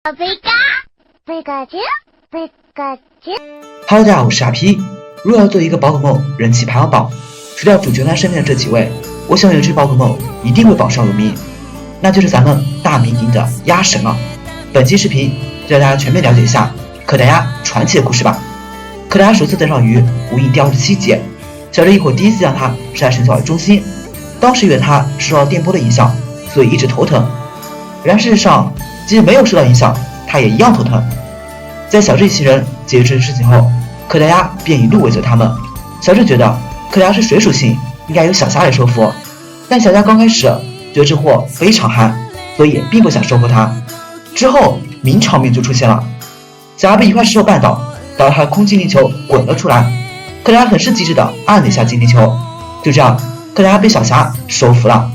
Hello， 大家好，我是阿 P。如果要做一个宝可梦人气排行榜，除掉主角团身边的这几位，我想有一只宝可梦一定会榜上有名，那就是咱们大名鼎的鸭神了。本期视频就让大家全面了解一下可达鸭传奇的故事吧。可达鸭首次登上于无印第27节，小智一伙第一次将它设在神草为中心，当时以为它是受到电波的影响，所以一直头疼。然事实上，即使没有受到影响，它也一样头疼。在小智一行人解决这件事情后，可达鸭便一路围着他们。小智觉得可达鸭是水属性，应该由小霞来收服，但小霞刚开始觉得这货非常憨，所以并不想收服它。之后名场面就出现了，小霞被一块石头绊倒，导致他的空精灵球滚了出来。可达鸭很是机智地按了一下精灵球，就这样可达鸭被小霞收服了，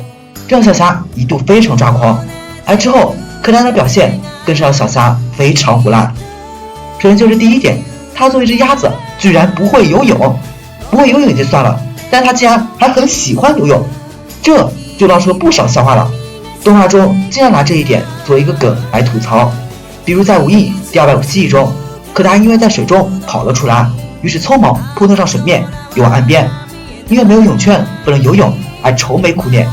这让小霞一度非常抓狂。而之后可达鸭的表现更是让小霞非常胡乱。首先就是第一点，他作为一只鸭子居然不会游泳，不会游泳也就算了，但他竟然还很喜欢游泳，这就闹出了不少笑话了。动画中经常拿这一点作为一个梗来吐槽，比如在无印第257集中，可达因为在水中跑了出来，于是匆忙扑腾上水面游往岸边，因为没有泳圈不能游泳而愁眉苦脸。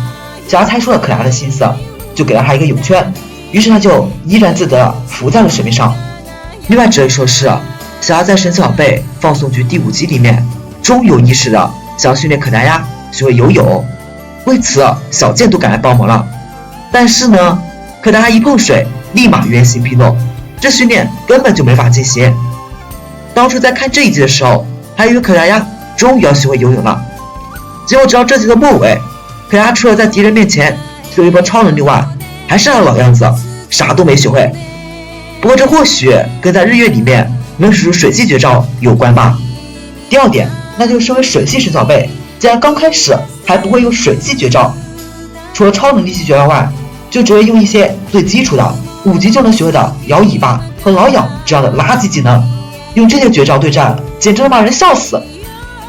小霞猜出了可达的心思，就给了他一个泳圈，于是他就怡然自得浮在了水面上。另外值得一说是，小霞在神奇宝贝放送局第5集里面终有意识的想要训练可达鸭学会游泳，为此小健都赶来帮忙了。但是呢，可达鸭一碰水立马原形毕露，这训练根本就没法进行。当初在看这一集的时候，还以为可达鸭终于要学会游泳了，结果直到这集的末尾，可达鸭除了在敌人面前有一波超能力外，还是那老样子，啥都没学会。不过这或许跟在日月里面没有使出水系绝招有关吧。第二点，那就是身为水系神奇宝贝，竟然刚开始还不会用水系绝招，除了超能力系绝招外，就只会用一些最基础的5级就能学会的摇尾巴和老咬这样的垃圾技能，用这些绝招对战简直能把人笑死。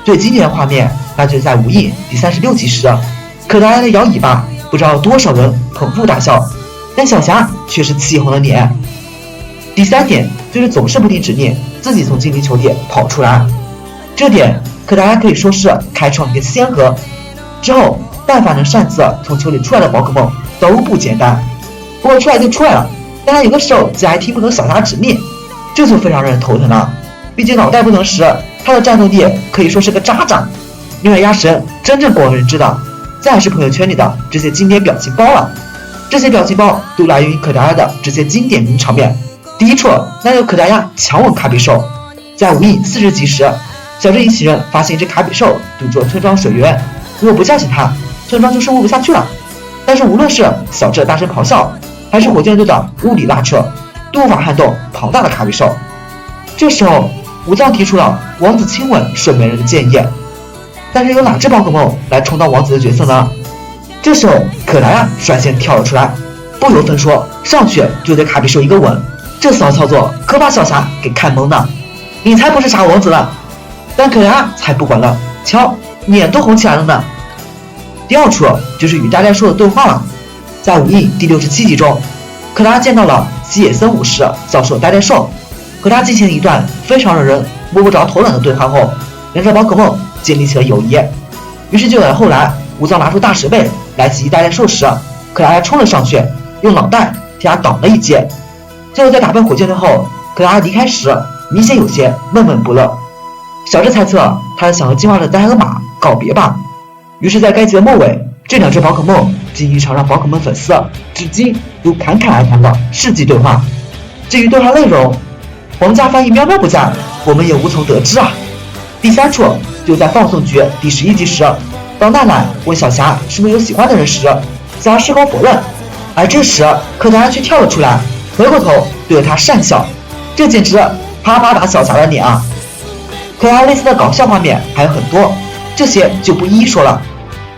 最经典的画面那就是在无印第36集时，可达鸭的摇尾巴不知道多少人捧腹大笑，但小霞却是气红了脸。第三点就是总是不听指令自己从精灵球里跑出来，这点可达鸭可以说是开创一个先河，之后但凡能擅自从球里出来的宝可梦都不简单。不过出来就出来了，但他有的时候竟然还听不懂小霞指令，这就非常让人头疼了。毕竟脑袋不能使，他的战斗力可以说是个渣渣。另外鸭神真正广为人知的再是朋友圈里的这些经典表情包了，这些表情包都来源于可达鸭的这些经典名场面。第一处那有可达鸭强吻卡比兽，在无印40集时，小智一行人发现一只卡比兽堵住了村庄水源，如果不叫醒它，村庄就生活不下去了。但是无论是小智的大声咆哮，还是火箭队的物理拉扯，都无法撼动庞大的卡比兽。这时候武藏提出了王子亲吻睡美人的建议，但是由哪只宝可梦来充当王子的角色呢？这时候可达鸭率先跳了出来，不由分说上去就对卡比兽一个吻，这骚操作可把小霞给看懵了，你才不是啥王子呢！但可达鸭才不管了，瞧脸都红起来了呢。第二处就是与大代兽的对话了，在无印第67集中，可达鸭见到了西野森武士教授大代兽，和他进行了一段非常让人摸不着头脑的对话后，两者宝可梦建立起了友谊。于是就在后来武藏拿出大石背来袭击大代兽时，可达鸭冲了上去，用脑袋替他挡了一击。最后在打败火箭队后，可达鸭离开时明显有些闷闷不乐。小智猜测他是想和进化的戴尔玛告别吧。于是在该集的末尾，这两只宝可梦进行一场让宝可梦粉丝至今都侃侃而谈的世纪对话。至于对话内容，皇家翻译喵喵不在，我们也无从得知啊。第三处就在放送局第11集时，当娜娜问小霞是不是有喜欢的人时，小霞矢口否认，而这时可达鸭却跳了出来，回过头对着他讪笑，这简直啪啪打小霞的脸啊！可达鸭类似的搞笑画面还有很多，这些就不一一说了。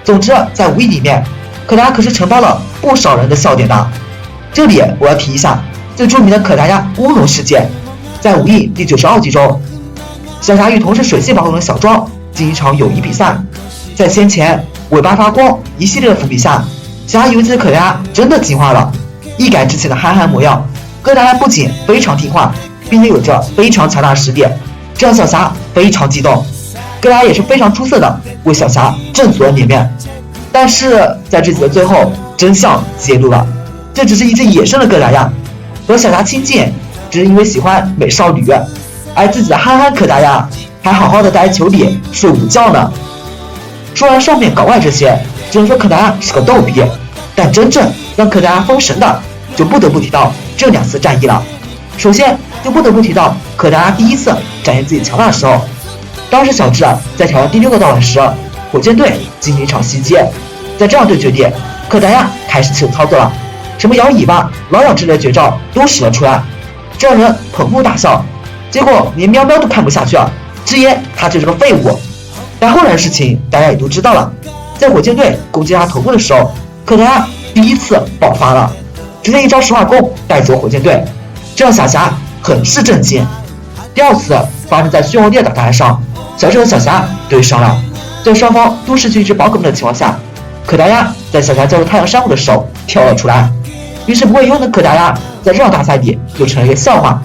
总之在无印里面，可达鸭可是承包了不少人的笑点的。这里我要提一下最著名的可达鸭乌龙事件，在无印第92集中，小霞与同是水系宝可梦小庄进行一场友谊比赛，在先前尾巴发光一系列的伏笔下，小霞以为自己可达鸭真的进化了，一改之前的憨憨模样，柯达鸭不仅非常听话，并且有着非常强大的实力，这让小霞非常激动。柯达鸭也是非常出色的为小霞挣足了脸面。但是在这集的最后，真相揭露了，这只是一只野生的柯达鸭，和小霞亲近只是因为喜欢美少女，而自己的憨憨柯达鸭还好好的待在球里睡午觉呢。说完上面搞外这些，只能说柯达鸭是个逗逼，但真正让柯达鸭封神的，就不得不提到这2次战役了。首先就不得不提到柯达鸭第一次展现自己强大的时候，当时小智在挑战第6个道馆时，火箭队进行一场袭击，在这样对决里，柯达鸭开始起操作了，什么摇尾巴、挠痒之类的绝招都使了出来，这让人捧腹大笑。结果连喵喵都看不下去了，直言他就是个废物。但后来的事情大家也都知道了，在火箭队攻击他头部的时候，柯达鸭第一次爆发了，直接一招实话功带走火箭队，这让小霞很是震惊。第2次发生在漩涡猎岛大海上，小智和小霞对上了，在双方都失去一只宝可梦的情况下，柯达鸭在小霞加入太阳珊瑚的时候跳了出来，于是不会游泳的柯达鸭在这场大赛里就成了一个笑话。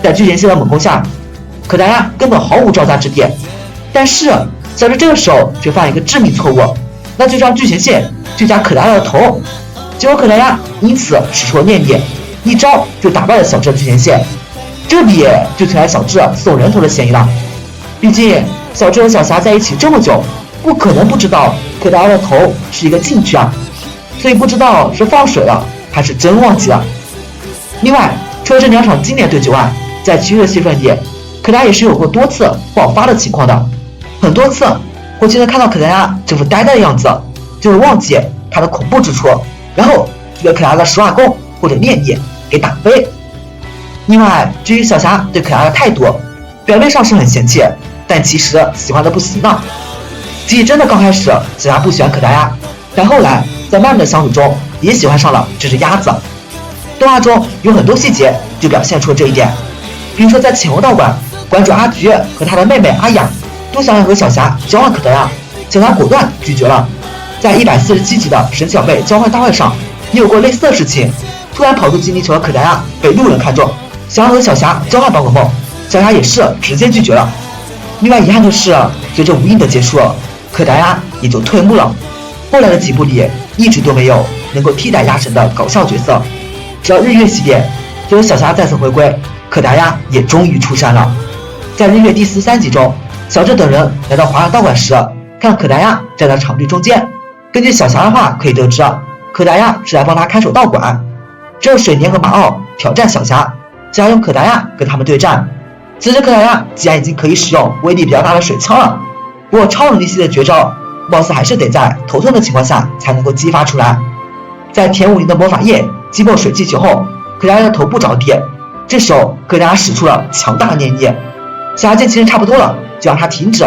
在巨贤蟹的猛攻下，柯达鸭根本毫无招架之地，但是小智这个时候却犯了一个致命错误，那就是让巨贤蟹去夹柯达鸭的头，结果柯达鸭因此使出了念力，一招就打败了小智的巨贤蟹，这里就存在小智送人头的嫌疑了。毕竟小智和小霞在一起这么久，不可能不知道柯达鸭的头是一个禁区啊，所以不知道是放水了还是真忘记了。另外，除了这2场经典对决外，在其余的戏份里，柯达也是有过多次爆发的情况的。很多次火箭队看到柯达鸭这副呆呆的样子，就会忘记他的恐怖之处，然后就被柯达鸭的实话功或者念力给打飞。另外，至于小霞对柯达鸭的态度，表面上是很嫌弃，但其实喜欢的不行了。即使真的刚开始小霞不喜欢柯达鸭，但后来在慢慢的相处中也喜欢上了这只鸭子。动画中有很多细节就表现出了这一点，比如说在潜龙道馆，馆主阿菊和他的妹妹阿雅都想要和小霞交换柯达鸭，小霞果断拒绝了。在147集的神奇宝贝交换大会上也有过类似的事情，突然跑出精灵球的柯达鸭被路人看中，想要和小霞交换宝可梦，小霞也是直接拒绝了。另外遗憾的是，随着无印的结束，柯达鸭也就退幕了。后来的几部里一直都没有能够替代鸭神的搞笑角色，直到日月系列，随着小霞再次回归，柯达鸭也终于出山了。在日月第13集中，小智等人来到华阳道馆时，看柯达鸭站在场地中间。根据小霞的话可以得知，柯达鸭是来帮他看守道馆。只有水年和马奥挑战小霞，想要用柯达鸭跟他们对战。此时柯达鸭既然已经可以使用威力比较大的水枪了，不过超能力系列绝招貌似还是得在头痛的情况下才能够激发出来。在田武林的魔法液击破水气球后，柯达鸭的头部着地，这时候柯达鸭使出了强大的念力，小霞见其实差不多了，就让他停止。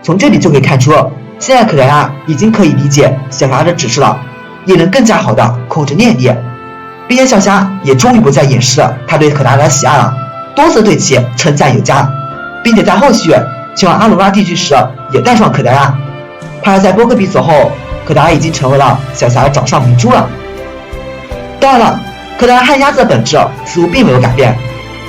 从这里就可以看出，现在柯达鸭已经可以理解小霞的指示了，也能更加好的控制念力，并且小霞也终于不再掩饰他对柯达鸭的喜爱了，多次对其称赞有加，并且在后续前往阿鲁拉地区时也带上柯达鸭。看来在波克比走后，柯达鸭已经成为了小霞的掌上明珠了。当然了，柯达鸭和鸭子的本质似乎并没有改变。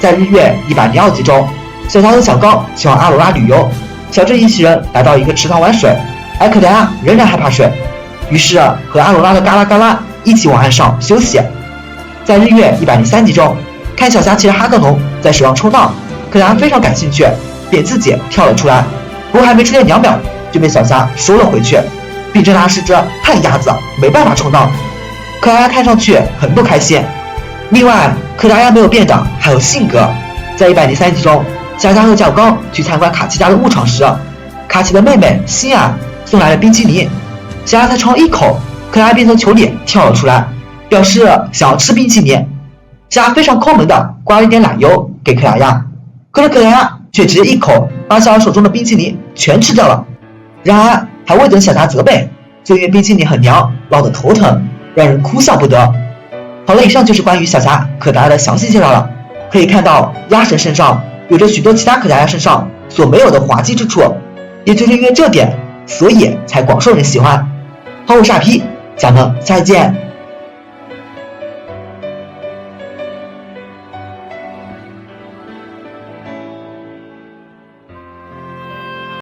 在日月102集中，小霞和小刚前往阿鲁拉旅游，小智一行人来到一个池塘玩水，而柯达鸭仍然害怕水，于是和阿鲁拉的嘎啦嘎啦一起往岸上休息。在日月103集中，看小霞骑着哈克龙在水上冲浪，柯达鸭非常感兴趣，便自己跳了出来，不过还没出现2秒就被小霞收了回去，并称它是只旱鸭子，没办法冲浪。柯达鸭看上去很不开心。另外，柯达鸭没有变的还有性格。在103集中，小霞和小刚去参观卡奇家的牧场时，卡奇的妹妹欣然送来了冰淇淋，小霞才尝了一口，柯达鸭便从球里跳了出来，表示想要吃冰淇淋。小霞非常抠门的刮了一点奶油给柯达鸭，可是柯达鸭却直接一口把小霞手中的冰淇淋全吃掉了。然而还未等小霞责备，就因为冰淇淋很凉，闹得头疼，让人哭笑不得。好了，以上就是关于小霞柯达鸭的详细介绍了。可以看到，鸭神身上有着许多其他柯达鸭身上所没有的滑稽之处，也就是因为这点，所以才广受人喜欢。好，我是阿 P，咱们下期见。